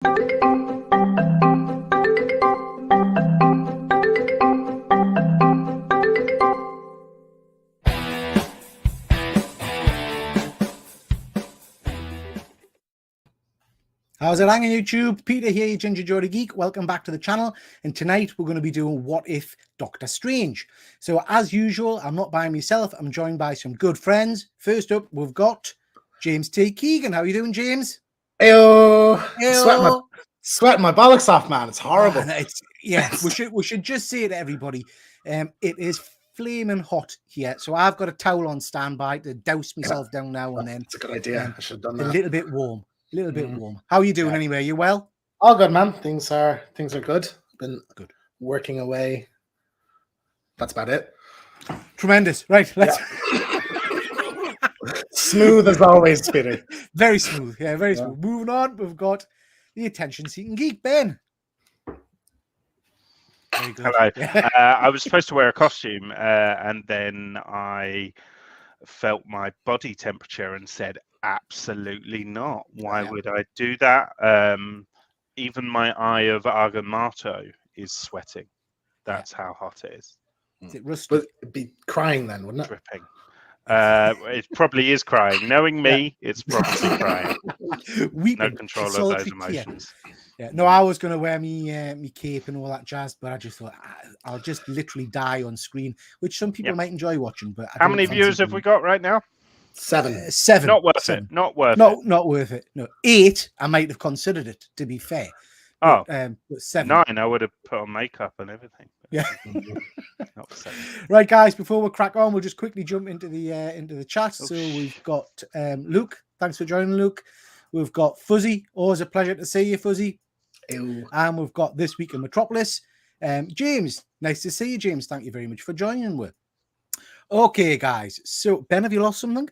How's it hanging, YouTube? Peter here, Ginger Jody Geek. Welcome back to the channel. And tonight we're going to be doing What If Doctor Strange. So as usual, I'm not by myself. I'm joined by some good friends. First up, we've got James T. Keegan. How are you doing, James? Ayo. Ayo. Sweating my bollocks off, man. It's horrible. We should just say to everybody, it is flaming hot here. So I've got a towel on standby to douse myself down now and then. It's a good idea. I should have done that. A little bit warm. A little bit warm. How are you doing anyway? You well? All good, man. Things are good. Been good. Working away. That's about it. Tremendous. Right. Let's smooth as always, Peter. Very smooth. Yeah, very smooth. Moving on, we've got the attention-seeking geek, Ben. Very good. Hello. I was supposed to wear a costume, and then I felt my body temperature and said, absolutely not. Why would I do that? Even my eye of Argamato is sweating. That's how hot it is. Is it rusty? But it'd be crying then, wouldn't it? Dripping. It probably is crying. Knowing me, it's probably crying. No control of those emotions. Yeah. No, I was going to wear me cape and all that jazz, but I just thought I'll just literally die on screen, which some people might enjoy watching. But how many viewers have we got right now? 7. 7. Not worth it. Not worth it. Not worth it. No, 8. I might have considered it, to be fair. Oh, but 7. 9. I would have put on makeup and everything. Yeah. Not 7. Right, guys. Before we crack on, we'll just quickly jump into the chat. So we've got Luke. Thanks for joining, Luke. We've got Fuzzy. Always a pleasure to see you, Fuzzy. Ew. And we've got This Week in Metropolis. James, nice to see you, James. Thank you very much for joining us. Okay, guys. So, Ben, have you lost something?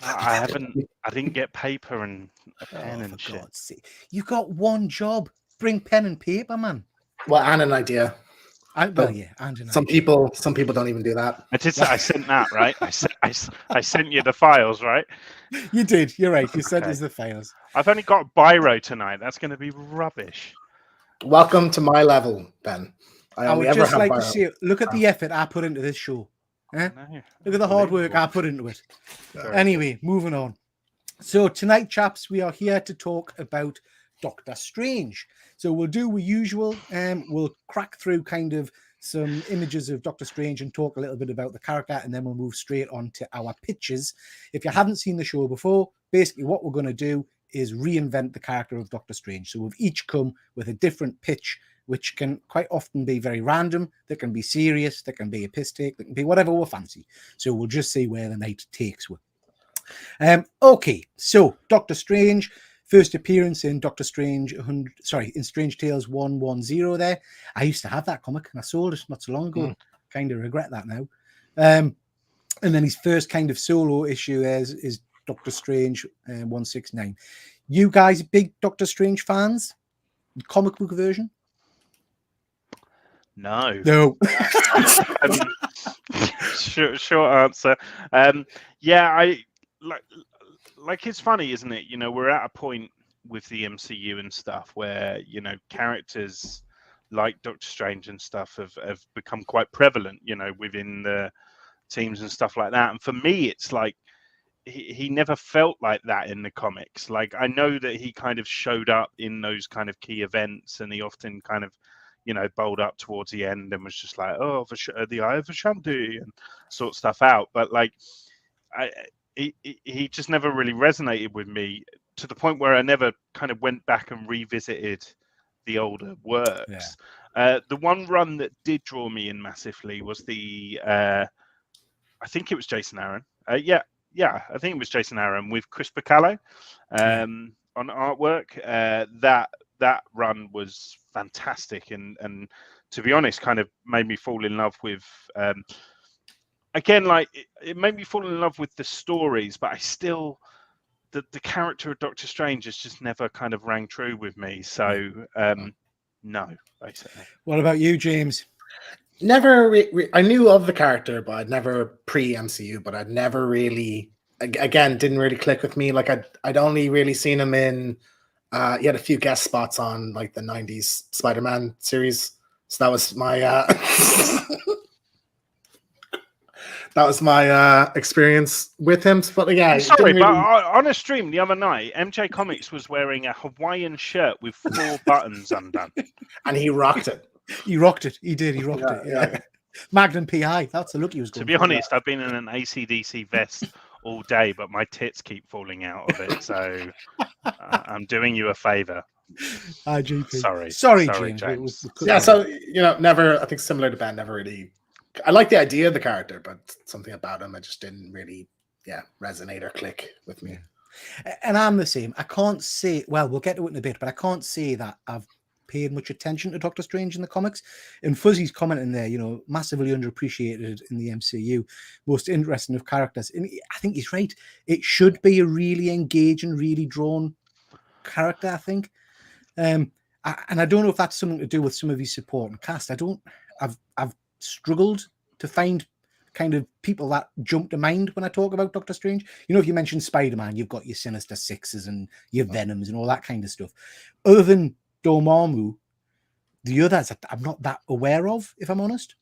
I haven't. I didn't get paper and a pen and shit. God's sake. You got one job. Bring pen and paper, man. Well, and an idea. And an some people don't even do that. I sent that, right? I sent you the files, right? You did. You're right. You sent us the files. I've only got biro tonight. That's going to be rubbish. Welcome to my level, Ben. I would just like to see it. Look at the effort I put into this show. Eh? Look at the hard work I put into it. Anyway, moving on. So tonight, chaps, we are here to talk about Doctor Strange. So we'll do the usual. We'll crack through kind of some images of Doctor Strange and talk a little bit about the character, and then we'll move straight on to our pitches. If you haven't seen the show before, basically what we're going to do is reinvent the character of Doctor Strange. So we've each come with a different pitch, which can quite often be very random. That can be serious, that can be a piss take, that can be whatever we fancy. So we'll just see where the night takes us. Okay, so Doctor Strange, first appearance in Doctor Strange, in Strange Tales 110 there. I used to have that comic and I sold it not so long ago. Kind of regret that now. And then his first kind of solo issue is Doctor Strange 169. You guys big Doctor Strange fans? Comic book version? No. Short answer. I like it's funny, isn't it? You know, we're at a point with the MCU and stuff where, you know, characters like Doctor Strange and stuff have become quite prevalent, you know, within the teams and stuff like that. And for me, it's like he never felt like that in the comics. Like, I know that he kind of showed up in those kind of key events, and he often kind of, you know, bowled up towards the end and was just like, oh, the Eye of Ashanti and sort stuff out. But like, he just never really resonated with me, to the point where I never kind of went back and revisited the older works. The one run that did draw me in massively was the, I think it was Jason Aaron. I think it was Jason Aaron with Chris Bacallo on artwork. That run was fantastic, and to be honest, kind of made me fall in love with. Again, like it made me fall in love with the stories, but I still, the character of Doctor Strange has just never kind of rang true with me. So no, basically. What about you, James? Never. I knew of the character, but I'd never pre-MCU. But I'd never really, again, didn't really click with me. Like I'd only really seen him in He had a few guest spots on like the '90s Spider-Man series. So that was my that was my experience with him. But yeah, sorry, but on a stream the other night, MJ Comics was wearing a Hawaiian shirt with 4 buttons undone, and he rocked it. He rocked it. He did. He rocked it. Yeah. Magnum PI. That's the look he was going. To be honest, I've been in an AC/DC vest all day, but my tits keep falling out of it. So I'm doing you a favor. GP. Sorry, James. Yeah. So never. I think similar to Ben, never really. I like the idea of the character, but something about him I just didn't really, resonate or click with me. And I'm the same. I can't say. Well, we'll get to it in a bit, but I can't say that I've paid much attention to Doctor Strange in the comics. And Fuzzy's commenting there, massively underappreciated in the MCU, most interesting of characters. And I think he's right. It should be a really engaging, really drawn character, I think. And I don't know if that's something to do with some of his support and cast. I've struggled to find kind of people that jump to mind when I talk about Doctor Strange. If you mention Spider-Man, you've got your Sinister Sixes and your Venoms and all that kind of stuff. Other than Dormammu, the others I'm not that aware of, if I'm honest.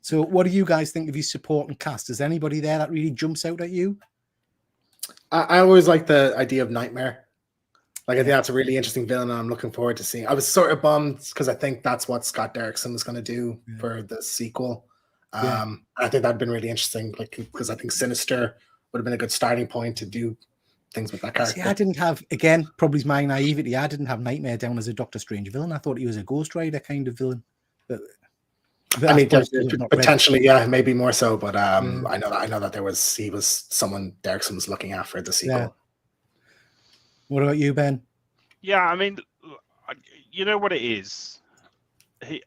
So what do you guys think of his support and cast? Is anybody there that really jumps out at you? I always like the idea of Nightmare. Like, I think that's a really interesting villain, and I'm looking forward to seeing. I was sort of bummed because I think that's what Scott Derrickson was going to do for the sequel. I think that'd been really interesting, because I think Sinister would have been a good starting point to do things with that character. See, I didn't have, again, probably my naivety, I didn't have Nightmare down as a Doctor Strange villain. I thought he was a Ghost Rider kind of villain. But I mean, potentially, maybe more so. But I know that he was someone Derrickson was looking at for the sequel. Yeah. What about you, Ben? Yeah, I mean, you know what it is.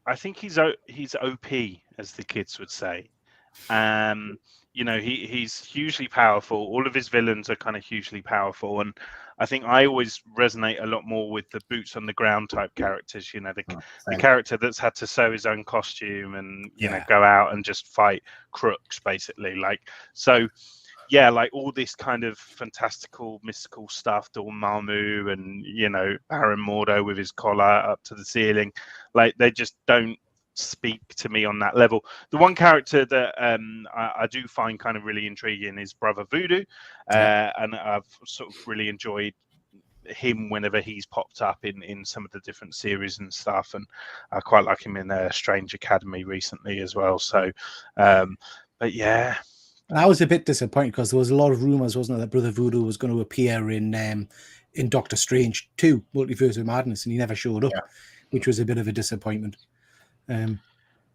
I think he's OP, as the kids would say. He's hugely powerful. All of his villains are kind of hugely powerful, and I think I always resonate a lot more with the boots on the ground type characters. The character that's had to sew his own costume and go out and just fight crooks, basically. Like all this kind of fantastical, mystical stuff, Dormammu and, Baron Mordo with his collar up to the ceiling. Like, they just don't speak to me on that level. The one character that I do find kind of really intriguing is Brother Voodoo. And I've sort of really enjoyed him whenever he's popped up in some of the different series and stuff. And I quite like him in Strange Academy recently as well. So, but yeah. I was a bit disappointed because there was a lot of rumors, wasn't there, that Brother Voodoo was going to appear in Doctor Strange 2, Multiverse of Madness, and he never showed up, which was a bit of a disappointment. But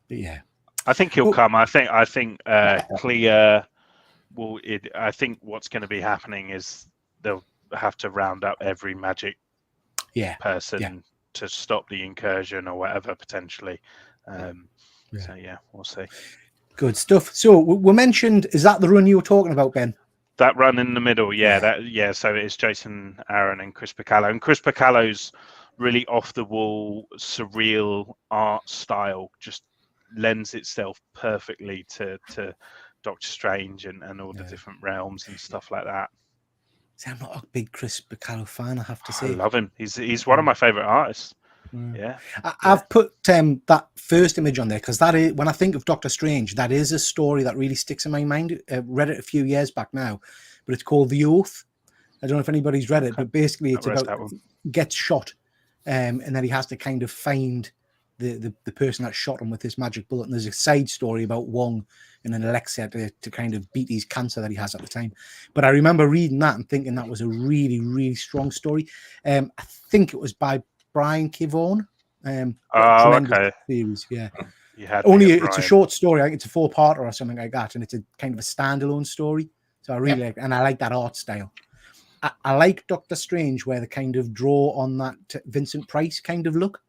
yeah, I think he'll come. I think Clea will. I think what's going to be happening is they'll have to round up every magic person to stop the incursion or whatever potentially. So yeah, we'll see. Good stuff. So we mentioned, is that the run you were talking about, Ben? That run in the middle, So it's Jason Aaron and Chris Bacallo. And Chris Bacallo's really off the wall, surreal art style just lends itself perfectly to Doctor Strange and all the different realms and stuff like that. See, I'm not a big Chris Bacallo fan, I have to say. I love him. He's one of my favorite artists. Yeah, I've put that first image on there because that is, when I think of Doctor Strange, that is a story that really sticks in my mind. I read it a few years back now, but it's called The Oath. I don't know if anybody's read it, but basically it's about gets shot, and then he has to kind of find the person that shot him with this magic bullet. And there's a side story about Wong and an elixir to kind of beat his cancer that he has at the time. But I remember reading that and thinking that was a really, really strong story. I think it was by Brian K. Vaughan. Okay. Series, yeah. It's a short story. I think it's a 4-parter or something like that, and it's a kind of a standalone story. So I really like, and I like that art style. I like Doctor Strange where they kind of draw on that Vincent Price kind of look.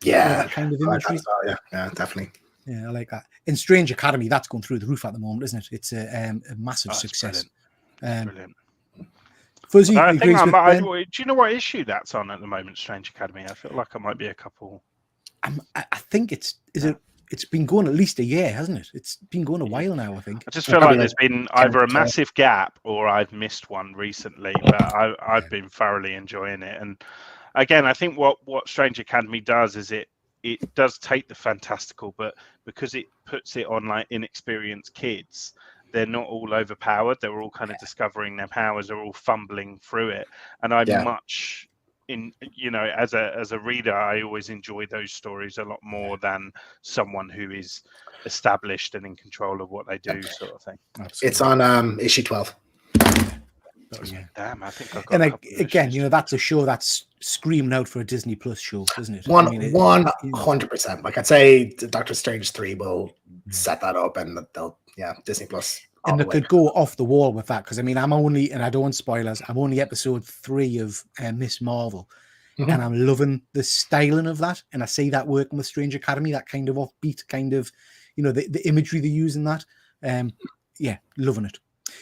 Yeah, that kind of imagery. Yeah, definitely. Yeah, I like that. In Strange Academy, that's going through the roof at the moment, isn't it? It's a massive success. Brilliant. Fuzzy, do you know what issue that's on at the moment, Strange Academy? I feel like I might be a couple. I think it's been going at least a year, hasn't it? It's been going a while now, I think. I just feel like there's been either a massive gap or I've missed one recently, but I've been thoroughly enjoying it. And again, I think what Strange Academy does is it does take the fantastical, but because it puts it on like inexperienced kids, they're not all overpowered. They're all kind of discovering their powers. They're all fumbling through it, and I much as a reader, I always enjoy those stories a lot more than someone who is established and in control of what they do, sort of thing. Absolutely. It's on issue 12. Damn, I think I've got. And again, that's a show that's screaming out for a Disney Plus show, isn't it? 100%. Like I'd say, Doctor Strange 3 will set that up, and they'll Disney Plus. And they could go off the wall with that, because I mean, I'm only, and I don't want spoilers, I'm only episode 3 of Miss Marvel, and I'm loving the styling of that, and I see that working with Strange Academy, that kind of offbeat kind of, the imagery they use in that. Loving it.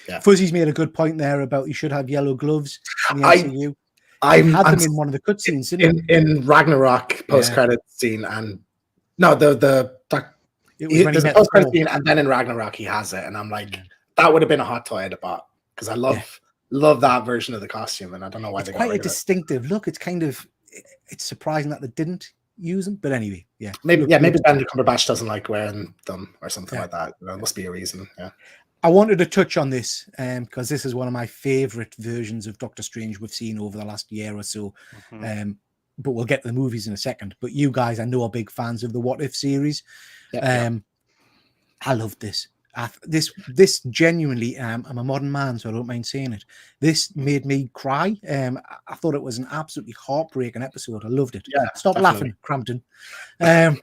Yeah. Fuzzy's made a good point there about you should have yellow gloves in the MCU. I had them in one of the cutscenes, didn't in Ragnarok post-credit scene, and there's a post-credit scene, and then in Ragnarok he has it, and I'm like, that would have been a hot toy I'd have bought, because I love that version of the costume, and I don't know why it's they got quite rid a distinctive look. It's kind of, it's surprising that they didn't use them, but anyway, maybe Benedict Cumberbatch doesn't like wearing them or something like that. There must be a reason. I wanted to touch on this because this is one of my favorite versions of Doctor Strange we've seen over the last year or so. But we'll get to the movies in a second. But you guys, I know, are big fans of the What If series. I loved this. This genuinely, I'm a modern man, so I don't mind saying it. This made me cry. I thought it was an absolutely heartbreaking episode. I loved it. Stop laughing, Crampton. My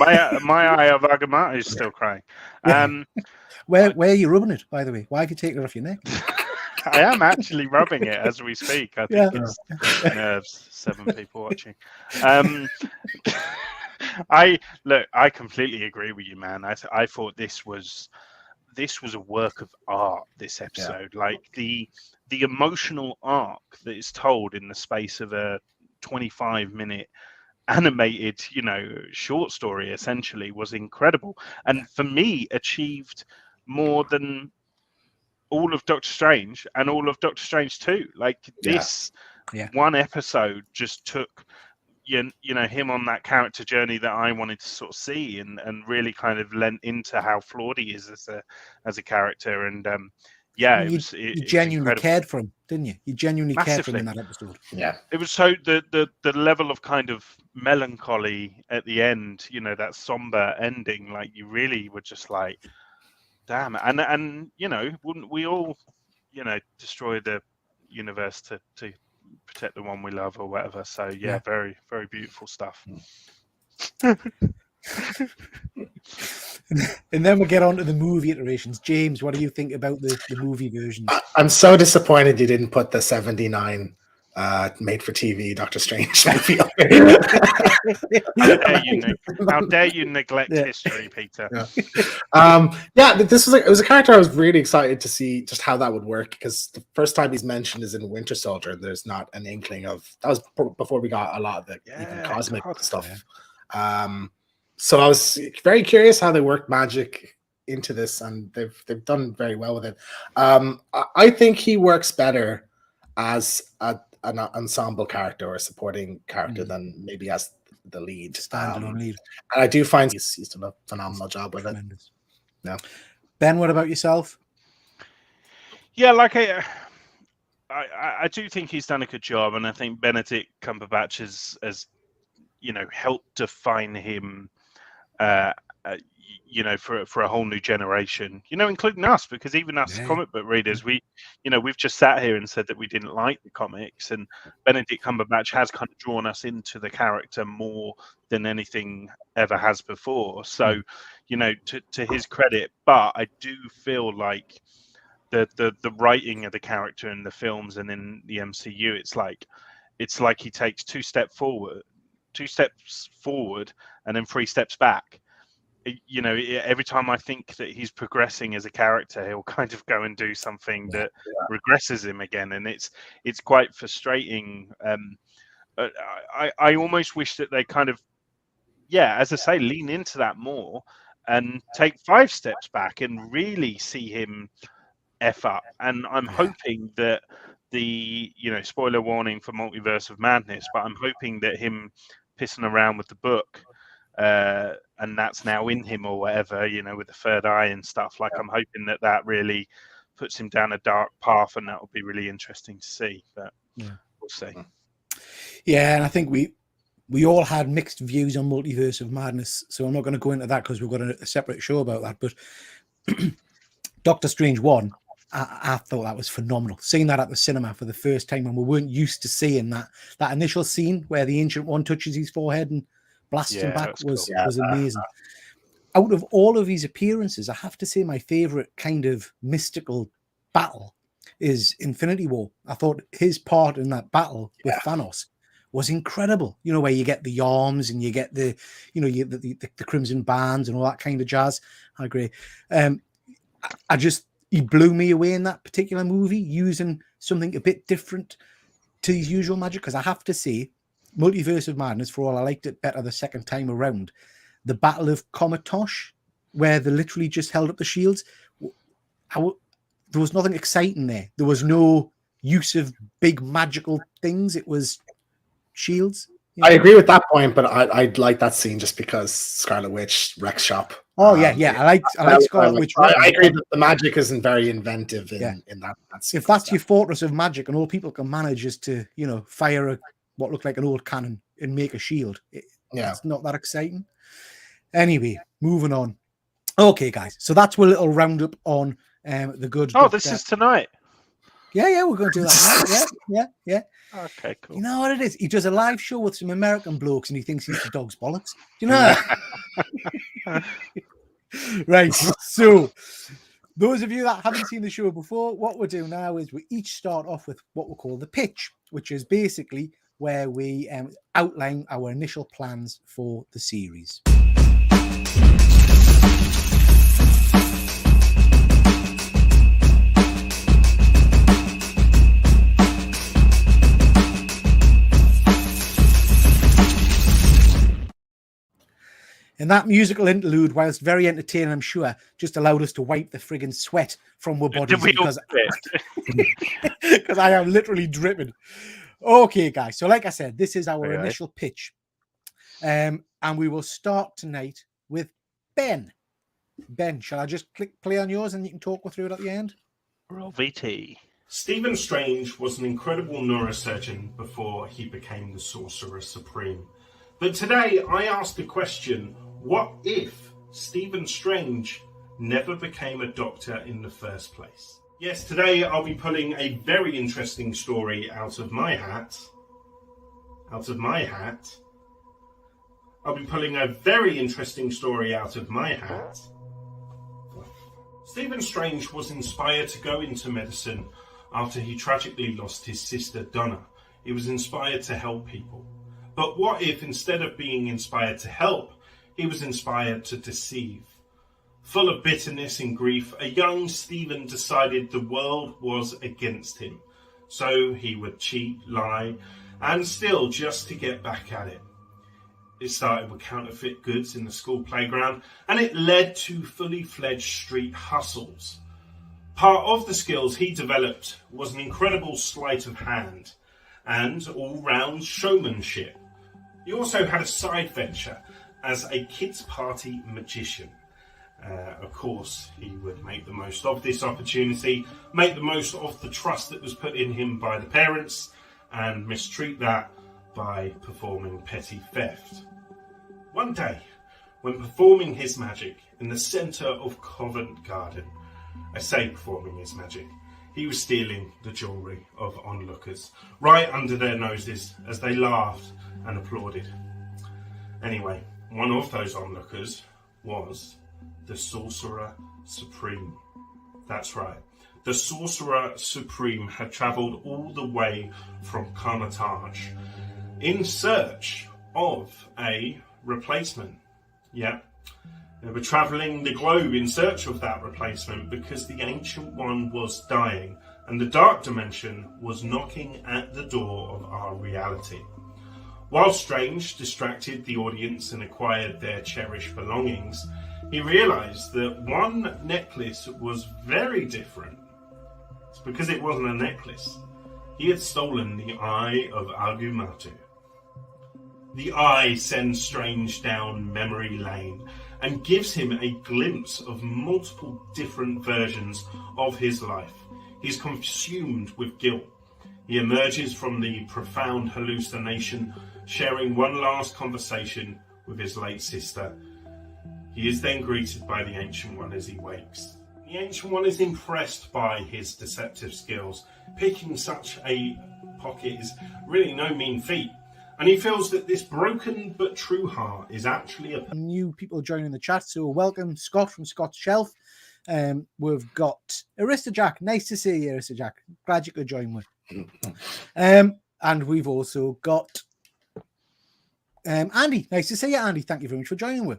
eye of Agamotto is still crying. Where are you rubbing it, by the way? Why have you taken it off your neck? I am actually rubbing it as we speak. I think it's nerves. 7 people watching. I completely agree with you, man. I thought this was a work of art, this episode. Like the emotional arc that is told in the space of a 25-minute animated, short story essentially was incredible, and for me achieved more than all of Doctor Strange and all of Doctor Strange 2. Like this one episode just took him on that character journey that I wanted to sort of see, and really kind of lent into how flawed he is as a character. And you genuinely cared for him, didn't you? You genuinely cared for him in that episode. It was so the level of kind of melancholy at the end, that somber ending, like you really were just like, damn. And wouldn't we all destroy the universe to protect the one we love or whatever? So very, very beautiful stuff. And then we'll get on to the movie iterations. James, what do you think about the movie versions? I'm so disappointed you didn't put the 79 made for TV Doctor Strange movie up here. How dare you neglect history, Peter? This was a character I was really excited to see just how that would work, because the first time he's mentioned is in Winter Soldier. There's not an inkling of that. Was before we got a lot of the even cosmic stuff. So I was very curious how they worked magic into this, and they've done very well with it. I think he works better as an ensemble character or a supporting character than maybe as the lead. Standalone lead. And I do find he's done a phenomenal job with it. Yeah. Ben, what about yourself? Yeah, like I do think he's done a good job, and I think Benedict Cumberbatch has helped define him for a whole new generation, including us, because even us comic book readers, we've just sat here and said that we didn't like the comics, and Benedict Cumberbatch has kind of drawn us into the character more than anything ever has before. So, to his credit, but I do feel like the writing of the character in the films and in the MCU, it's like he takes 2 steps forward and then 3 steps back. Every time I think that he's progressing as a character, he'll kind of go and do something that regresses him again, and it's quite frustrating. I almost wish that they kind of, as I say, lean into that more and take 5 steps back and really see him F up. And I'm hoping that the, spoiler warning for Multiverse of Madness, but I'm hoping that him pissing around with the book, and that's now in him or whatever, with the third eye and stuff. Like, I'm hoping that really puts him down a dark path, and that will be really interesting to see. But we'll see. Yeah, and I think we all had mixed views on Multiverse of Madness, so I'm not going to go into that because we've got a separate show about that. But Doctor Strange 1, I thought that was phenomenal. Seeing that at the cinema for the first time, and we weren't used to seeing that initial scene where the Ancient One touches his forehead and blasts him back was amazing. Out of all of his appearances, I have to say my favorite kind of mystical battle is Infinity War. I thought his part in that battle with Thanos was incredible. Where you get the arms and you get the crimson bands and all that kind of jazz. I agree. He blew me away in that particular movie, using something a bit different to his usual magic. Because I have to say, Multiverse of Madness, for all I liked it better the second time around, the Battle of Komatosh, where they literally just held up the shields, there was nothing exciting there. There was no use of big magical things. It was shields. I agree with that point, but I'd like that scene just because Scarlet Witch wrecks shop. Oh yeah. I like Scarlet Witch. I agree that the magic isn't very inventive in that scene. If that's your fortress of magic and all people can manage is to fire what looked like an old cannon and make a shield, it's not that exciting. Anyway, moving on. Okay, guys, so that's a little roundup on the good. This is tonight. Yeah, we're going to do that tonight. Yeah. Okay, cool. You know what it is? He does a live show with some American blokes and he thinks he's the dog's bollocks. Do you know that? Right. So, those of you that haven't seen the show before, what we're doing now is we each start off with what we call the pitch, which is basically where we outline our initial plans for the series. And that musical interlude, whilst very entertaining, I'm sure, just allowed us to wipe the friggin' sweat from our bodies because I am literally dripping. Okay, guys. So like I said, this is our initial pitch. And we will start tonight with Ben. Ben, shall I just click play on yours and you can talk through it at the end? Roll VT. Stephen Strange was an incredible neurosurgeon before he became the Sorcerer Supreme. But today I ask the question, what if Stephen Strange never became a doctor in the first place? Yes, today I'll be pulling a very interesting story out of my hat. I'll be pulling a very interesting story out of my hat. Stephen Strange was inspired to go into medicine after he tragically lost his sister Donna. He was inspired to help people. But what if instead of being inspired to help, he was inspired to deceive? Full of bitterness and grief, a young Stephen decided the world was against him. So he would cheat, lie, and steal just to get back at it. It started with counterfeit goods in the school playground, and it led to fully fledged street hustles. Part of the skills he developed was an incredible sleight of hand and all-round showmanship. He also had a side venture as a kids' party magician. Of course, he would make the most of this opportunity, make the most of the trust that was put in him by the parents, and mistreat that by performing petty theft. One day, when performing his magic in the centre of Covent Garden, I say performing his magic, he was stealing the jewellery of onlookers right under their noses as they laughed and applauded. Anyway, one of those onlookers was the Sorcerer Supreme. That's right. The Sorcerer Supreme had travelled all the way from Carnage in search of a replacement. Yeah. They were travelling the globe in search of that replacement because the Ancient One was dying and the Dark Dimension was knocking at the door of our reality. While Strange distracted the audience and acquired their cherished belongings, he realised that one necklace was very different. It's because it wasn't a necklace. He had stolen the eye of Agumatu. The eye sends Strange down memory lane and gives him a glimpse of multiple different versions of his life. He's consumed with guilt. He emerges from the profound hallucination, sharing one last conversation with his late sister. He is then greeted by the Ancient One as he wakes. The Ancient One is impressed by his deceptive skills. Picking such a pocket is really no mean feat. And he feels that this broken but true heart is actually a... New people joining the chat, so welcome Scott from Scott's Shelf. We've got Arista Jack. Nice to see you, Arista Jack. Glad you could join me. And we've also got Andy. Nice to see you, Andy. Thank you very much for joining me.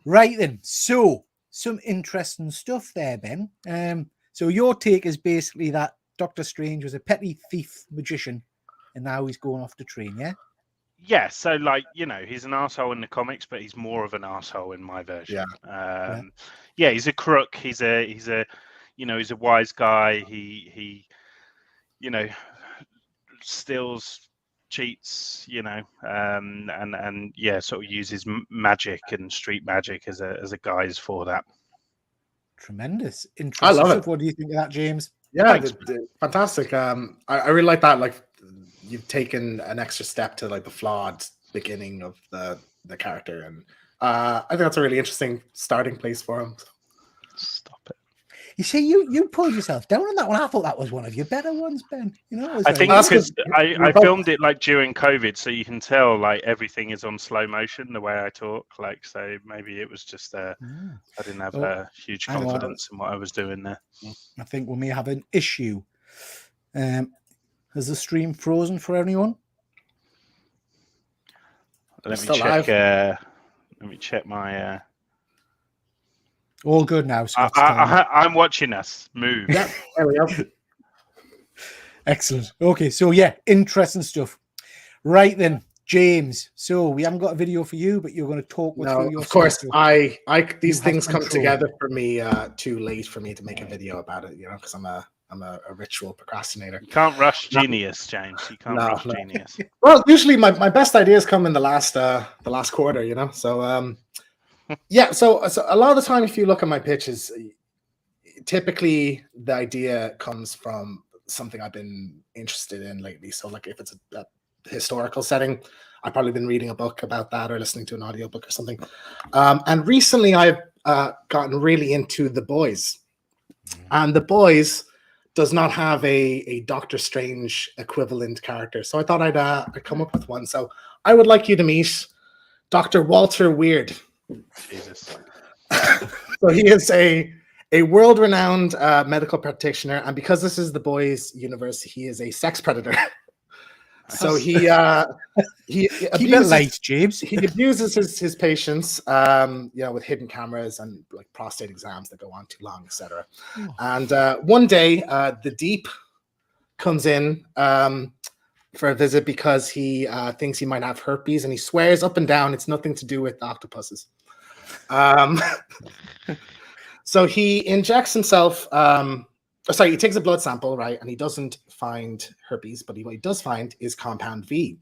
Right then, so some interesting stuff there, Ben. So your take is basically that Doctor Strange was a petty thief magician, and now he's going off to train, yeah? Yeah, so like, you know, he's an arsehole in the comics, but he's more of an arsehole in my version. Yeah, he's a crook. He's a you know, he's a wise guy. He you know, steals, cheats, you know, and yeah, sort of uses magic and street magic as a guise for that. Tremendous. Interesting. I love it. What do you think of that, James? Yeah, fantastic. I really like that. Like, you've taken an extra step to like the flawed beginning of the character, and I think that's a really interesting starting place for him. Stop it. You see, you pulled yourself down on that one. I thought that was one of your better ones, Ben. You know, I think because I filmed it like during COVID, so you can tell like everything is on slow motion the way I talk. Like, so maybe it was just I didn't have a huge confidence in what I was doing there. I think we may have an issue. Has the stream frozen for anyone? Let me check. Let me check my. All good now. I'm watching us move. Yeah, there we go. Excellent. Okay, so yeah, interesting stuff. Right then, James. So we haven't got a video for you, but you're going to talk with your. Of course, these things come together for me too late for me to make a video about it. You know, because I'm a ritual procrastinator. You can't rush genius, James. You can't rush genius. Well, usually my best ideas come in the last quarter. You know, so. Yeah, so a lot of the time, if you look at my pitches, typically the idea comes from something I've been interested in lately. So, like, if it's a historical setting, I've probably been reading a book about that or listening to an audiobook or something. And recently, I've gotten really into The Boys, and The Boys does not have a Doctor Strange equivalent character. So I thought I'd come up with one. So I would like you to meet Dr. Walter Weird. Jesus. So he is a world-renowned medical practitioner, and because this is The Boys universe, he is a sex predator. So he abuses, late, James. He abuses his patients, you know, with hidden cameras and like prostate exams that go on too long, etc. And one day, the Deep comes in for a visit because he thinks he might have herpes, and he swears up and down it's nothing to do with octopuses. So he injects himself. He takes a blood sample, right, and he doesn't find herpes, but what he does find is compound V.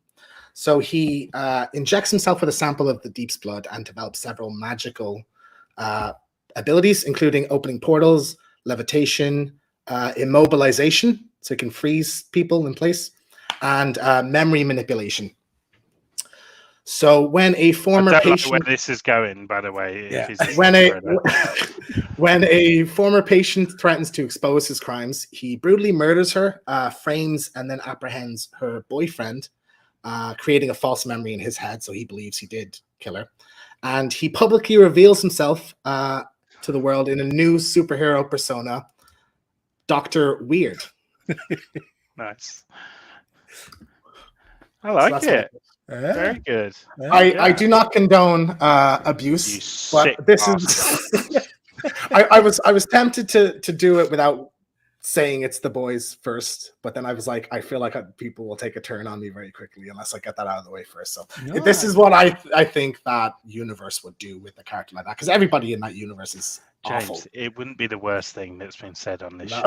So he injects himself with a sample of the Deep's blood and develops several magical abilities, including opening portals, levitation, immobilization, so he can freeze people in place, and memory manipulation. So when a former patient, where this is going, by the way, when a former patient threatens to expose his crimes, he brutally murders her, frames and then apprehends her boyfriend, creating a false memory in his head, so he believes he did kill her, and he publicly reveals himself to the world in a new superhero persona, Dr. Weird. Nice. I like it. Very good. I do not condone abuse, but this is. I was tempted to do it without saying it's the boys first, but then I was like, I feel like people will take a turn on me very quickly unless I get that out of the way first. So this is what I think that universe would do with a character like that, because everybody in that universe is James, awful. it wouldn't be the worst thing that's been said on this show.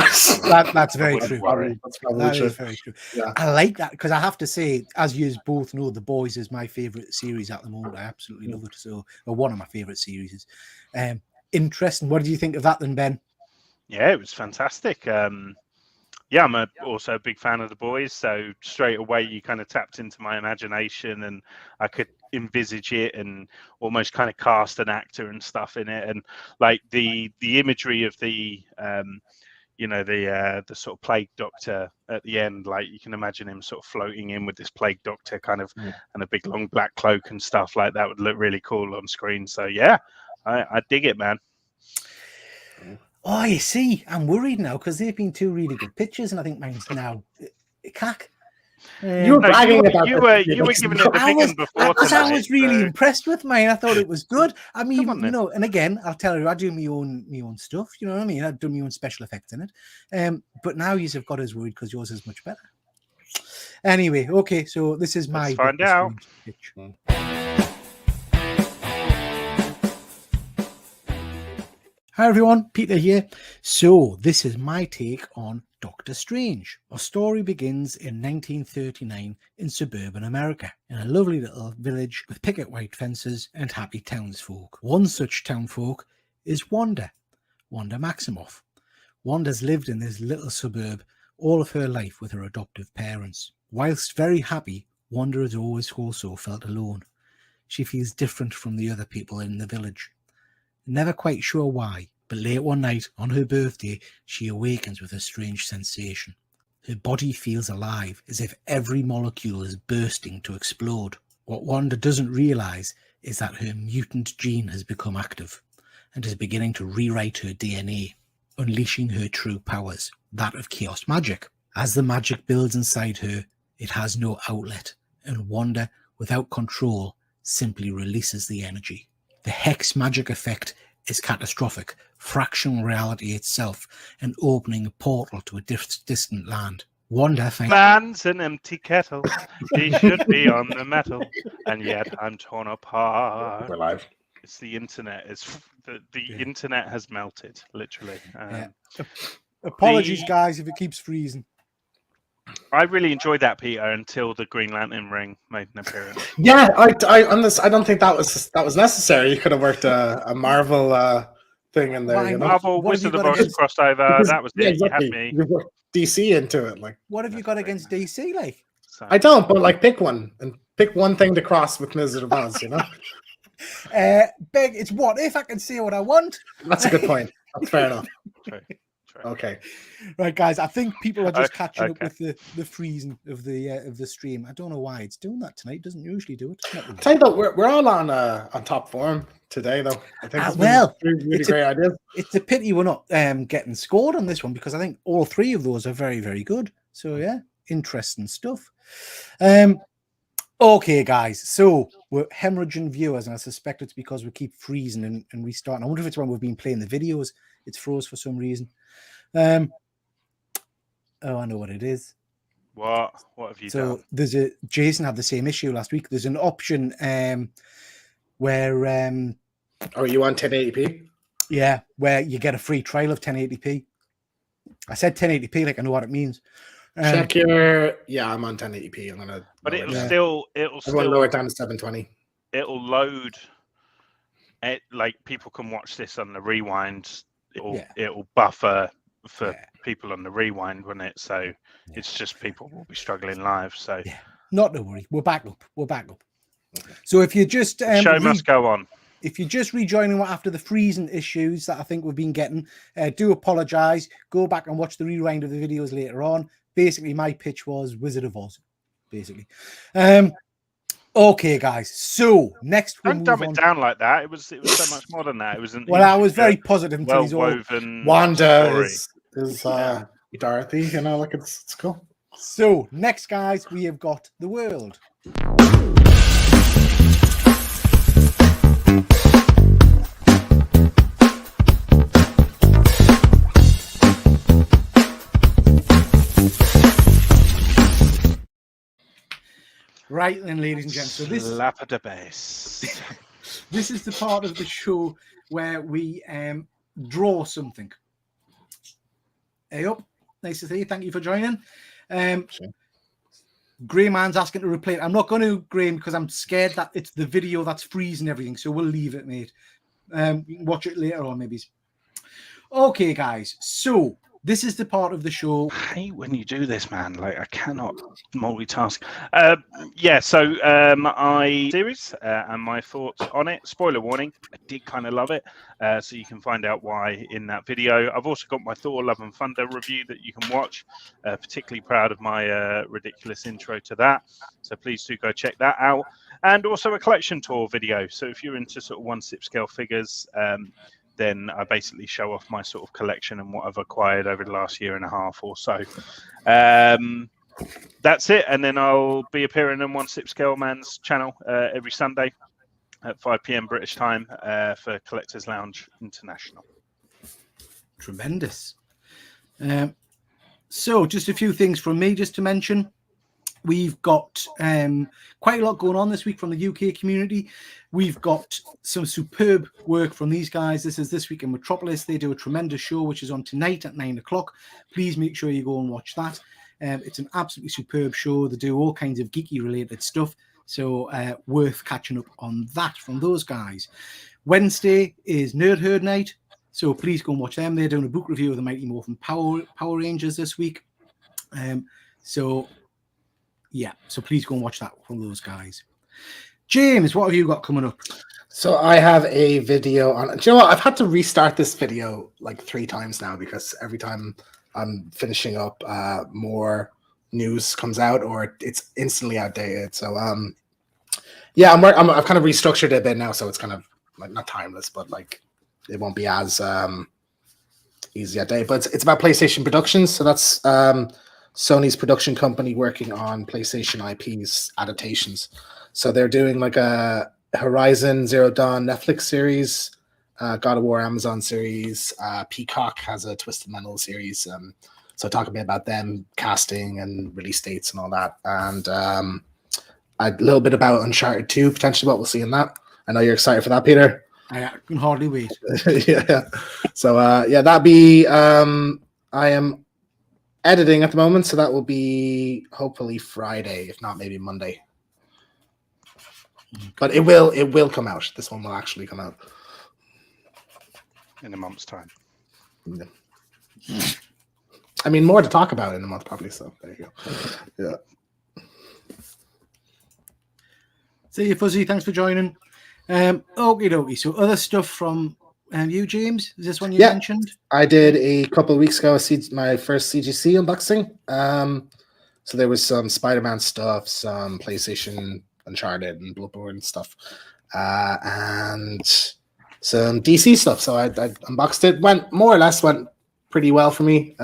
That's very true. That's probably That true. is very true. Yeah. I like that because I have to say, as you both know, The Boys is my favorite series at the moment. I absolutely love it. So, one of my favorite series. Interesting. What did you think of that then, Ben? Yeah, it was fantastic. I'm also a big fan of The Boys, so straight away you kind of tapped into my imagination, and I could envisage it and almost kind of cast an actor and stuff in it, and like the imagery of the the sort of plague doctor at the end, like you can imagine him sort of floating in with this plague doctor kind of and a big long black cloak and stuff like that would look really cool on screen. So yeah, I dig it, man. Oh, you see, I'm worried now because they've been two really good pictures, and I think mine's now cack. You were bragging about you were giving it the big one before because I tonight, was really so- impressed with mine. I thought it was good. I mean, Come on, then. and again, I'll tell you, I do my own stuff. You know what I mean? I've done my own special effects in it. But now you have got us worried because yours is much better. Anyway, okay, so this is my Let's find out. pitch. Hi everyone, Peter here. So this is my take on Doctor Strange. Our story begins in 1939 in suburban America, in a lovely little village with picket white fences and happy townsfolk. One such townfolk is Wanda Maximoff. Wanda's lived in this little suburb all of her life with her adoptive parents. Whilst very happy, Wanda has always also felt alone. She feels different from the other people in the village. Never quite sure why, but late one night on her birthday, she awakens with a strange sensation. Her body feels alive, as if every molecule is bursting to explode. What Wanda doesn't realise is that her mutant gene has become active and is beginning to rewrite her DNA, unleashing her true powers, that of chaos magic. As the magic builds inside her, it has no outlet, and Wanda, without control, simply releases the energy. The hex magic effect is catastrophic, fracturing reality itself and opening a portal to a distant land. Wanda finds... Man's an empty kettle. He should be on the metal, and yet I'm torn apart. We're live. It's the internet. The internet has melted, literally. Apologies, guys, if it keeps freezing. I really enjoyed that, Peter, until the Green Lantern ring made an appearance. Yeah, I don't think that was necessary. You could have worked a Marvel thing in there. Why You know? Marvel, Wizard of the Box crossover. Because- That was yeah, it. exactly. You had me. You worked DC into it, like. What have you got against DC, like? So. I don't, but like pick one and pick one thing to cross with Wizard of Oz. You know, Beg, it's what if I can say what I want. that's a good point. That's fair enough. True. Okay. Right, guys. I think people are just catching up okay. with the freezing of the stream. I don't know why it's doing that tonight. It doesn't usually do it. Tell you though, we're all on top form today, though. I think it's really great idea. It's a pity we're not getting scored on this one because I think all three of those are very, very good. So yeah, interesting stuff. Okay, guys. So we're hemorrhaging viewers, and I suspect it's because we keep freezing and restarting. I wonder if it's when we've been playing the videos. It's froze for some reason. I know what it is. What have you done? So Jason had the same issue last week. There's an option where Oh, you want 1080p? yeah, where you get a free trial of 1080p. I said 1080p like I know what it means. Check your I'm on 1080p. I'm gonna But it'll I still want to lower it down to 720. It'll load it, like people can watch this on the rewind. It'll buffer for people on the rewind, won't it? So it's just people will be struggling live. So not to worry, we're back up. So if you just show must go on. If you're just rejoining after the freezing issues that I think we've been getting, do apologize. Go back and watch the rewind of the videos later on. Basically, my pitch was Wizard of Oz. Basically, okay, guys. So next, we'll Don't dumb it down like that. It was so much more than that. It wasn't. Well, I was very positive until he's all well-woven. Wanda is Dorothy. You know, like it's cool. So next, guys, we have got the world. Right then, ladies and gents. So this slap at the base. This is the part of the show where we draw something. Hey up, nice to see you. Thank you for joining. Sure. Greyman's asking to replay it. I'm not going to, Graham, because I'm scared that it's the video that's freezing everything. So we'll leave it, mate. You can watch it later on, maybe. Okay, guys. So this is the part of the show. I hate when you do this, man. Like, I cannot multitask. Yeah, so I series and my thoughts on it. Spoiler warning, I did kind of love it. So you can find out why in that video. I've also got my Thor Love and Thunder review that you can watch. Particularly proud of my ridiculous intro to that. So please do go check that out. And also a collection tour video. So if you're into sort of 1/6 scale figures, then I basically show off my sort of collection and what I've acquired over the last year and a half or so. That's it. And then I'll be appearing on 1/6 Scale Man's channel every Sunday at 5 p.m. British time for Collectors Lounge International. Tremendous. So just a few things from me just to mention. We've got quite a lot going on this week from the UK community. We've got some superb work from these guys. This is This Week in Metropolis. They do a tremendous show, which is on tonight at 9 o'clock. Please make sure you go and watch that. It's an absolutely superb show. They do all kinds of geeky related stuff. So worth catching up on that from those guys. Wednesday is Nerd Herd Night. So please go and watch them. They're doing a book review of the Mighty Morphin Power Rangers this week. So please go and watch that from those guys. James, what have you got coming up? So I have a video on. Do you know what? I've had to restart this video like 3 times now because every time I'm finishing up, more news comes out or it's instantly outdated. So I've kind of restructured it a bit now, so it's kind of like not timeless, but like it won't be as easy a day. But it's about PlayStation Productions. So that's Sony's production company working on PlayStation IPs adaptations. So they're doing like a Horizon Zero Dawn Netflix series, God of War Amazon series, Peacock has a Twisted Metal series. So talk a bit about them, casting and release dates and all that. And a little bit about Uncharted 2, potentially what we'll see in that. I know you're excited for that, Peter. I can hardly wait. Yeah. So that'd be I am editing at the moment, so that will be hopefully Friday, if not maybe Monday. But it will come out. This one will actually come out In a month's time. Yeah. I mean, more to talk about in a month, probably. So there you go. Yeah. See you, Fuzzy. Thanks for joining. Okie dokie. So other stuff from you, James. Is this one you mentioned? I did a couple of weeks ago. My first CGC unboxing. So there was some Spider-Man stuff, some PlayStation, Uncharted, and Bloodborne stuff, and some DC stuff. So I unboxed it. Went pretty well for me.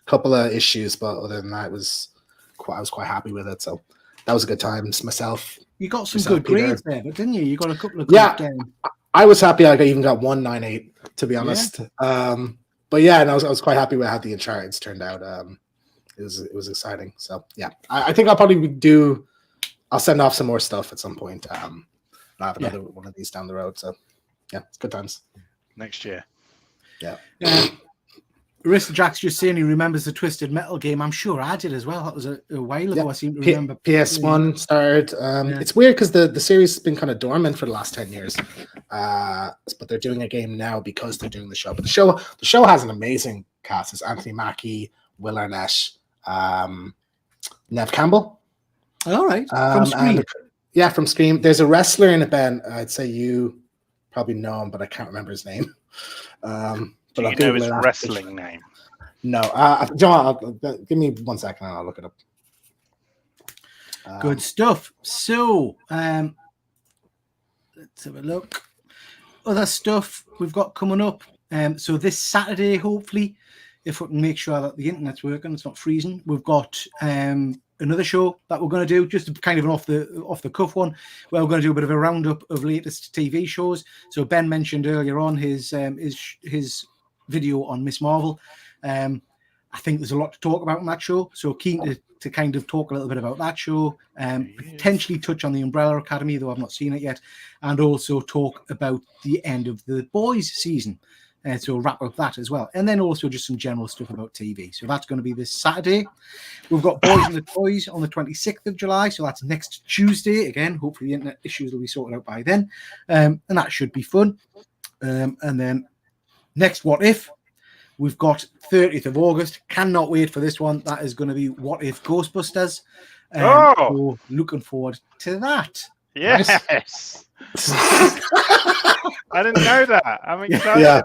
Couple of issues, but other than that, I was quite happy with it. So that was a good time myself. You got some good grades there, but didn't you? You got a couple of good I was happy. I even got 198, to be honest. Yeah. But yeah, and I was quite happy with how the Uncharted turned out. It was exciting. So yeah, I think I'll probably I'll send off some more stuff at some point. I'll have another one of these down the road. So yeah, it's good times. Next year. Yeah. Arista Jack's just saying he remembers the Twisted Metal game. I'm sure I did as well. That was a while ago. I seem to remember. PS1 started. It's weird because the series has been kind of dormant for the last 10 years. But they're doing a game now because they're doing the show. But the show has an amazing cast. It's Anthony Mackie, Will Arnett, Nev Campbell. All right. From Scream. From Scream. There's a wrestler in it, Ben. I'd say you probably know him, but I can't remember his name. Do you know his wrestling name? No. John, give me 1 second and I'll look it up. Good stuff. So, let's have a look. Other stuff we've got coming up. So this Saturday, hopefully, if we can make sure that the internet's working, it's not freezing. We've got another show that we're going to do, just kind of an off the cuff one, where we're going to do a bit of a roundup of latest TV shows. So Ben mentioned earlier on his video on Miss Marvel. I think there's a lot to talk about in that show. So keen to kind of talk a little bit about that show, potentially touch on the Umbrella Academy, though I've not seen it yet, and also talk about the end of the Boys season. So wrap up that as well. And then also just some general stuff about TV. So that's going to be this Saturday. We've got Boys and the Toys on the 26th of July. So that's next Tuesday. Again, hopefully the internet issues will be sorted out by then. And that should be fun. And then next What If, we've got 30th of August. Cannot wait for this one. That is going to be What If Ghostbusters. So looking forward to that. Yes. Nice. I didn't know that. I'm excited. Yeah,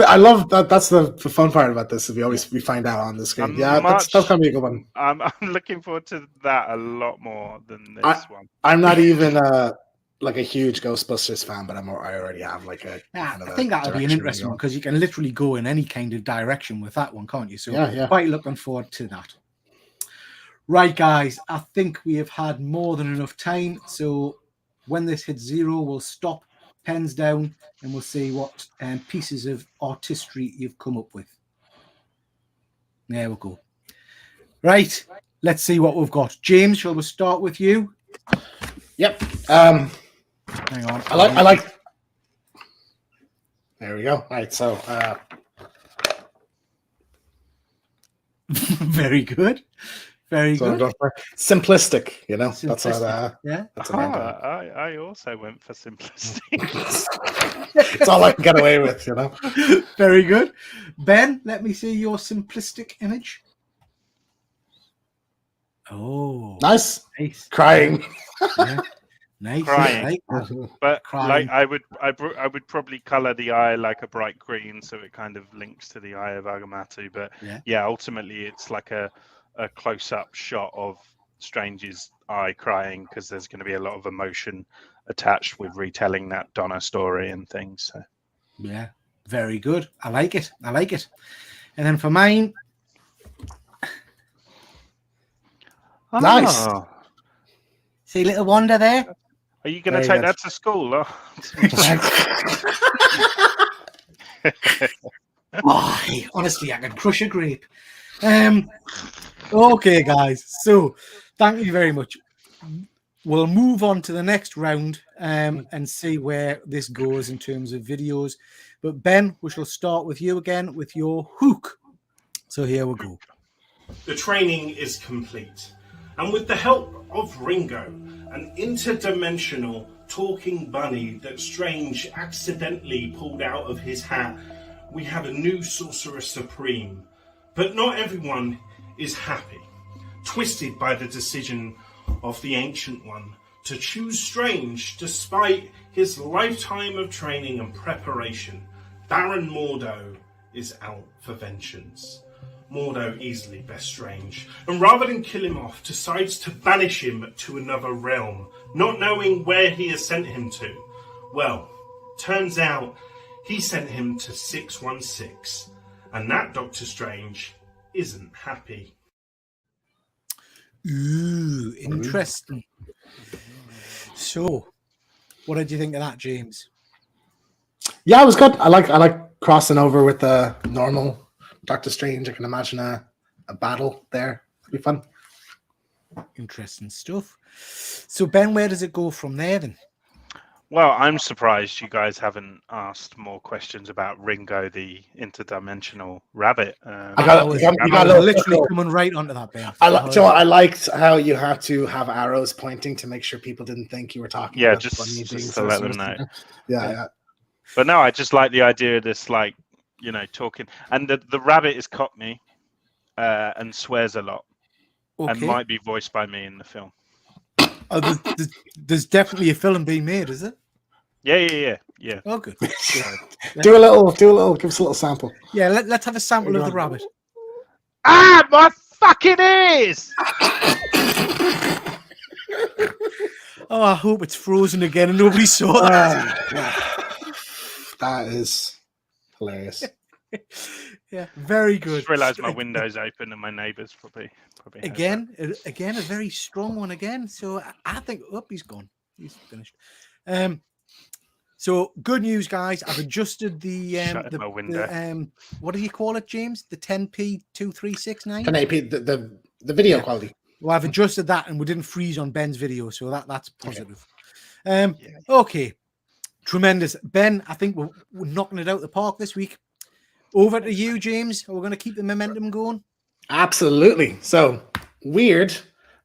I love that. That's the fun part about this. We find out on the screen. That's gonna be a good one. I'm looking forward to that a lot more than this one. I'm not even like a huge Ghostbusters fan, but I already have like a. I think that'll be an interesting one because you can literally go in any kind of direction with that one, can't you? So quite looking forward to that. Right, guys, I think we have had more than enough time. So when this hits 0, we'll stop, pens down, and we'll see what pieces of artistry you've come up with. There we go. Right, let's see what we've got. James, shall we start with you? Yep. Hang on. I like. There we go. Right, so. Very good. Very good. Simplistic, you know. Simplistic. That's what. Yeah. That's what I also went for simplicity. It's all I can get away with, you know. Very good. Ben, let me see your simplistic image. Oh, nice. Crying. Yeah. Nice. Crying. But Crying. like I would probably color the eye like a bright green, so it kind of links to the eye of Agamotto. But yeah, ultimately it's like a close-up shot of Strange's eye crying because there's going to be a lot of emotion attached with retelling that Donna story and things. So yeah, very good. I like it. And then for mine, nice. See little Wanda there. Are you going to take that to school? Or? Honestly, I can crush a grape. Okay, guys. So, thank you very much. We'll move on to the next round and see where this goes in terms of videos. But Ben, we shall start with you again with your hook. So here we go. The training is complete. And with the help of Ringo, an interdimensional talking bunny that Strange accidentally pulled out of his hat, we have a new Sorcerer Supreme. But not everyone is happy, twisted by the decision of the Ancient One to choose Strange despite his lifetime of training and preparation. Baron Mordo is out for vengeance. Mordo easily bests Strange, and rather than kill him off, decides to banish him to another realm, not knowing where he has sent him to. Well, turns out he sent him to 616, and that Doctor Strange isn't happy. Ooh, interesting. So, what did you think of that, James? Yeah, it was good. I like crossing over with the normal Doctor Strange. I can imagine a battle there. It'd be fun. Interesting stuff. So, Ben, where does it go from there then? Well, I'm surprised you guys haven't asked more questions about Ringo, the interdimensional rabbit. I got literally coming right onto that, Ben. I liked how you had to have arrows pointing to make sure people didn't think you were talking. Yeah, about just to let them know. Yeah. But no, I just like the idea of this, like, you know, talking. And the rabbit is Cockney and swears a lot, and might be voiced by me in the film. Oh, there's definitely a film being made, is it? Yeah. Oh, good. Do a little. Give us a little sample. Yeah, let's have a sample of the rabbit. Ah, my fucking ears! Oh, I hope it's frozen again and nobody saw that. That is hilarious. Yeah, very good. I just realised my window's open and my neighbours probably again a very strong one again. So I think he's gone. He's finished. So good news, guys. I've adjusted Shut my window. What do you call it, James? The 10p2369. 1080p, the video quality. Well, I've adjusted that, and we didn't freeze on Ben's video, so that's positive. Okay, tremendous, Ben. I think we're knocking it out the park this week. Over to you, James. We're going to keep the momentum going. Absolutely. So Weird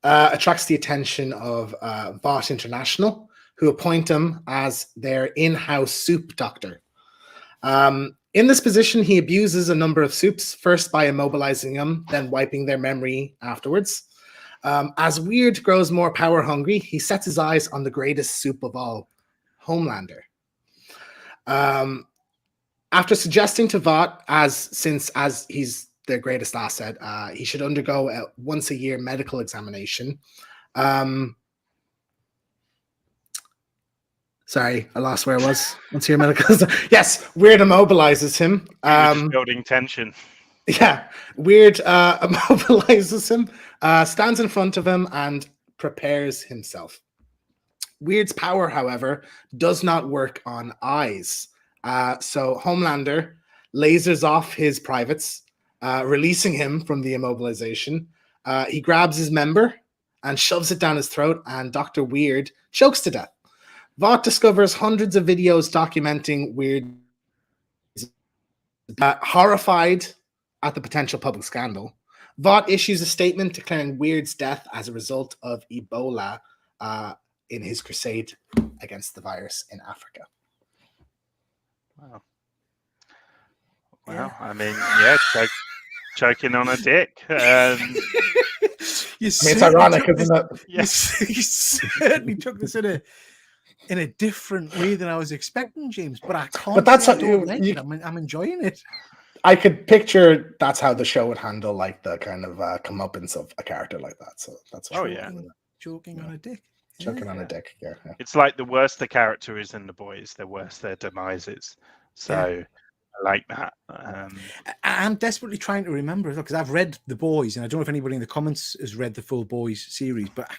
attracts the attention of Vought International, who appoint him as their in-house soup doctor. In this position, he abuses a number of soups, first by immobilizing them, then wiping their memory afterwards. As Weird grows more power hungry, he sets his eyes on the greatest soup of all, Homelander. After suggesting to Vought, as he's their greatest asset, he should undergo a once-a-year medical examination. Sorry, I lost where I was. Once a year medical. Yes, Weird immobilizes him. Building tension. Yeah, Weird immobilizes him, stands in front of him, and prepares himself. Weird's power, however, does not work on eyes. So Homelander lasers off his privates, releasing him from the immobilization. He grabs his member and shoves it down his throat, and Dr. Weird chokes to death. Vought discovers hundreds of videos documenting Weird. Horrified at the potential public scandal, Vought issues a statement declaring Weird's death as a result of Ebola in his crusade against the virus in Africa. Wow. Well, I mean, yeah, choking on a dick. It's ironic, isn't it? Yes, you certainly took this in a different way than I was expecting, James. But I can't. But that's how I'm enjoying it. I could picture that's how the show would handle like the kind of comeuppance of a character like that. So that's Choking on a dick. Choking on a dick. Yeah. It's like the worse the character is in The Boys, the worse their demise is. So I like that. I'm desperately trying to remember because I've read The Boys, and I don't know if anybody in the comments has read the full Boys series, but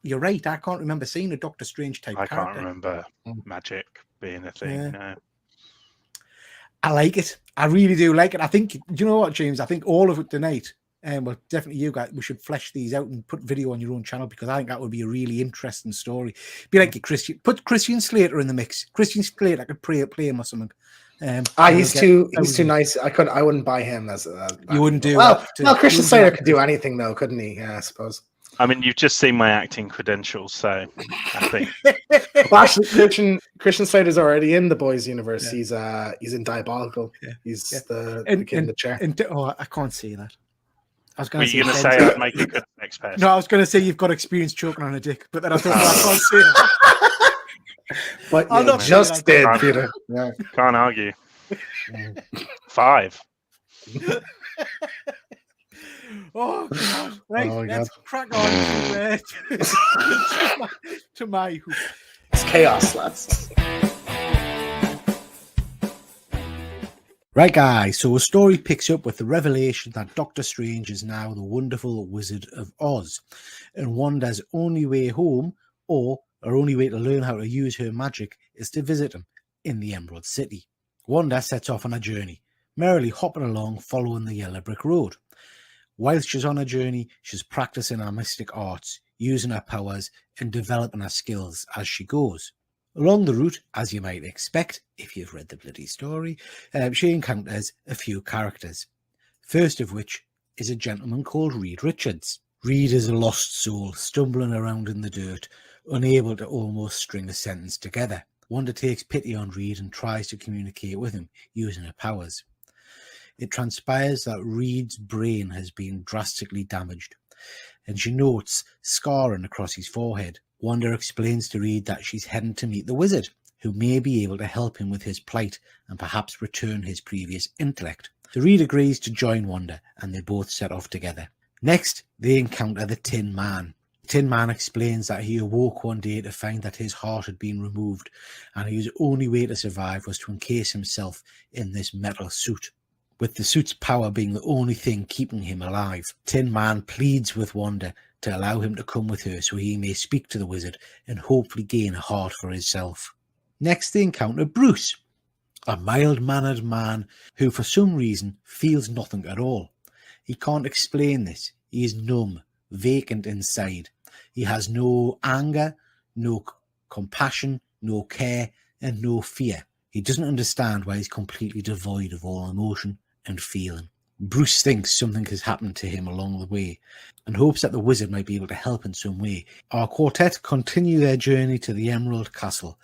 you're right. I can't remember seeing a Doctor Strange type character. I can't remember magic being a thing. Yeah. No. I like it. I really do like it. I think, you know what, James? I think all of it tonight, well, definitely you guys, we should flesh these out and put video on your own channel because I think that would be a really interesting story. Be like Christian, put Christian Slater in the mix. Christian Slater, I could play him or something. He's too nice. I wouldn't buy him as a. You wouldn't do well. Christian Slater could do anything though, couldn't he? Yeah, I suppose. I mean, you've just seen my acting credentials, so I think. Well, actually, Christian Slater's already in the Boys universe. Yeah. He's in Diabolical. Yeah. He's the kid in the chair. I can't say that. I was going to say I'd make a good next person. No, I was going to say you've got experience choking on a dick, but then I thought I can't say that. But you just did, Peter. Yeah. Can't argue. 5. Oh God! Right, let's crack on to my hoop. It's chaos, lads. Right, guys. So a story picks up with the revelation that Doctor Strange is now the wonderful Wizard of Oz, and Wanda's only way home, or her only way to learn how to use her magic, is to visit him in the Emerald City. Wanda sets off on a journey, merrily hopping along, following the yellow brick road. Whilst she's on her journey, she's practicing her mystic arts, using her powers and developing her skills as she goes. Along the route, as you might expect, if you've read the bloody story, she encounters a few characters. First of which is a gentleman called Reed Richards. Reed is a lost soul, stumbling around in the dirt, unable to almost string a sentence together. Wanda takes pity on Reed and tries to communicate with him using her powers. It transpires that Reed's brain has been drastically damaged, and she notes scarring across his forehead. Wanda explains to Reed that she's heading to meet the wizard, who may be able to help him with his plight and perhaps return his previous intellect. So Reed agrees to join Wanda, and they both set off together. Next, they encounter the Tin Man. The Tin Man explains that he awoke one day to find that his heart had been removed, and his only way to survive was to encase himself in this metal suit, with the suit's power being the only thing keeping him alive. Tin Man pleads with Wanda to allow him to come with her so he may speak to the wizard and hopefully gain a heart for himself. Next, they encounter Bruce, a mild-mannered man who, for some reason, feels nothing at all. He can't explain this. He is numb, vacant inside. He has no anger, no compassion, no care, and no fear. He doesn't understand why he's completely devoid of all emotion and feeling. Bruce thinks something has happened to him along the way and hopes that the wizard might be able to help in some way. Our quartet continue their journey to the Emerald Castle,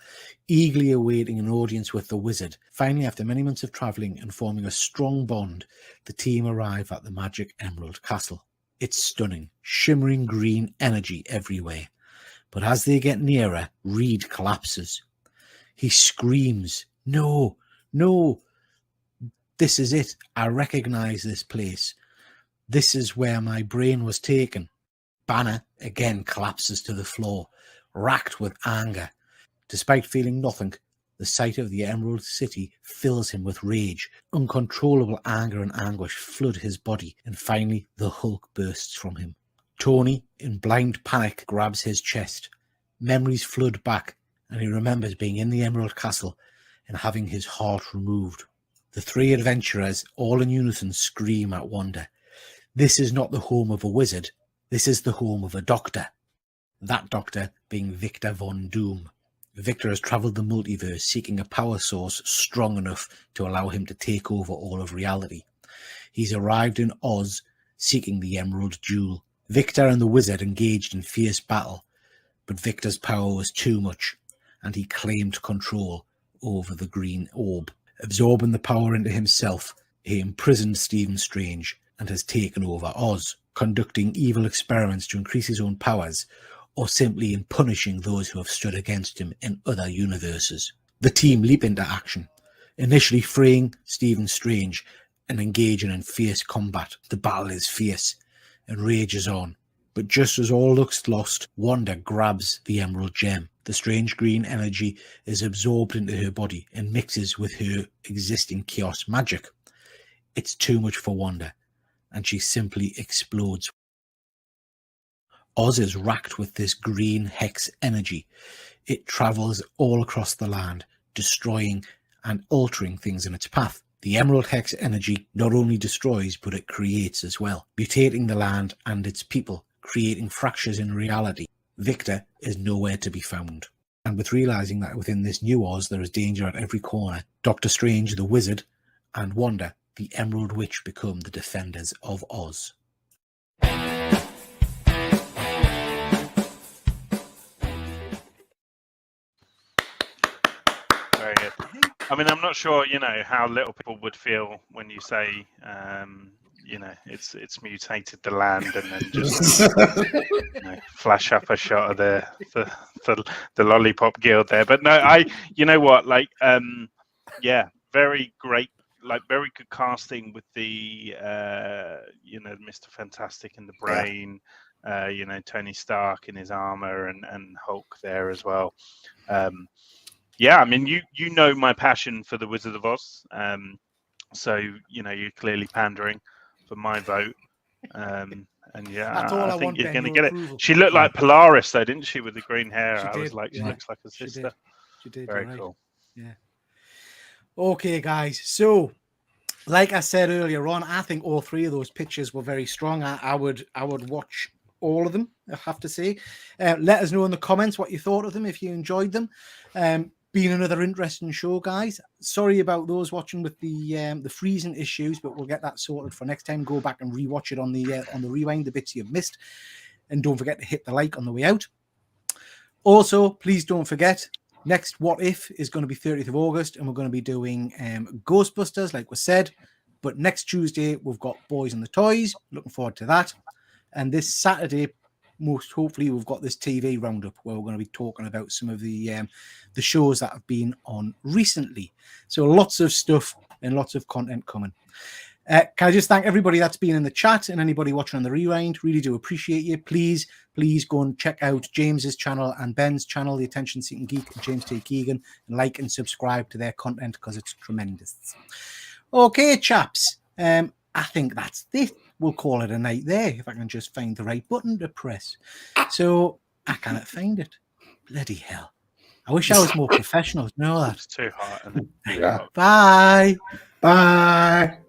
eagerly awaiting an audience with the wizard. Finally, after many months of travelling and forming a strong bond, the team arrive at the magic Emerald Castle. It's stunning, shimmering green energy everywhere. But as they get nearer, Reed collapses. He screams, "No, no, this is it. I recognise this place. This is where my brain was taken." Banner again collapses to the floor, racked with anger. Despite feeling nothing, the sight of the Emerald City fills him with rage. Uncontrollable anger and anguish flood his body, and finally the Hulk bursts from him. Tony, in blind panic, grabs his chest. Memories flood back, and he remembers being in the Emerald Castle and having his heart removed. The three adventurers, all in unison, scream at Wanda. This is not the home of a wizard. This is the home of a doctor. That doctor being Victor Von Doom. Victor has travelled the multiverse seeking a power source strong enough to allow him to take over all of reality. He's arrived in Oz seeking the Emerald Jewel. Victor and the wizard engaged in fierce battle, but Victor's power was too much, and he claimed control over the green orb. Absorbing the power into himself, he imprisoned Stephen Strange and has taken over Oz, conducting evil experiments to increase his own powers, or simply in punishing those who have stood against him in other universes. The team leap into action, initially freeing Stephen Strange and engaging in fierce combat. The battle is fierce and rages on, but just as all looks lost, Wanda grabs the Emerald Gem. The strange green energy is absorbed into her body and mixes with her existing chaos magic. It's too much for Wanda, and she simply explodes. Oz is racked with this green hex energy. It travels all across the land, destroying and altering things in its path. The Emerald Hex energy not only destroys, but it creates as well, mutating the land and its people, creating fractures in reality. Victor is nowhere to be found. And with realising that within this new Oz there is danger at every corner, Doctor Strange, the Wizard, and Wanda, the Emerald Witch, become the defenders of Oz. Very good. I mean, I'm not sure, how little people would feel when you say, it's mutated the land, and then just flash up a shot of the Lollipop Guild there. But no, you know what, very great, very good casting with the, Mr. Fantastic in the brain, Tony Stark in his armor, and Hulk there as well. I mean, you know my passion for the Wizard of Oz, so you're clearly pandering for my vote, and that's all I think want, you're Ben, going to your get approval. It. She looked like Polaris, though, didn't she, with the green hair? She was like, she looks like a sister. She did. Very right. cool. Yeah. Okay, guys. So, like I said earlier on, I think all three of those pictures were very strong. I would watch all of them, I have to say. Let us know in the comments what you thought of them, if you enjoyed them. Been another interesting show, guys. Sorry about those watching with the freezing issues, but we'll get that sorted for next time. Go back and rewatch it on the rewind, the bits you've missed, and don't forget to hit the like on the way out. Also, please don't forget, next What If is going to be 30th of August, and we're going to be doing Ghostbusters, like we said. But next Tuesday we've got Boys and the Toys. Looking forward to that. And this Saturday, most hopefully, we've got this TV roundup where we're going to be talking about some of the shows that have been on recently. So lots of stuff and lots of content coming. Can I just thank everybody that's been in the chat and anybody watching on the rewind? Really do appreciate you. Please go and check out James's channel and Ben's channel, The Attention Seeking Geek, James T. Keegan, and like and subscribe to their content because it's tremendous. Okay, chaps. I think that's it. We'll call it a night there if I can just find the right button to press. So I cannot find it. Bloody hell. I wish I was more professional. You know that. It's too hot. And Yeah. Bye. Bye.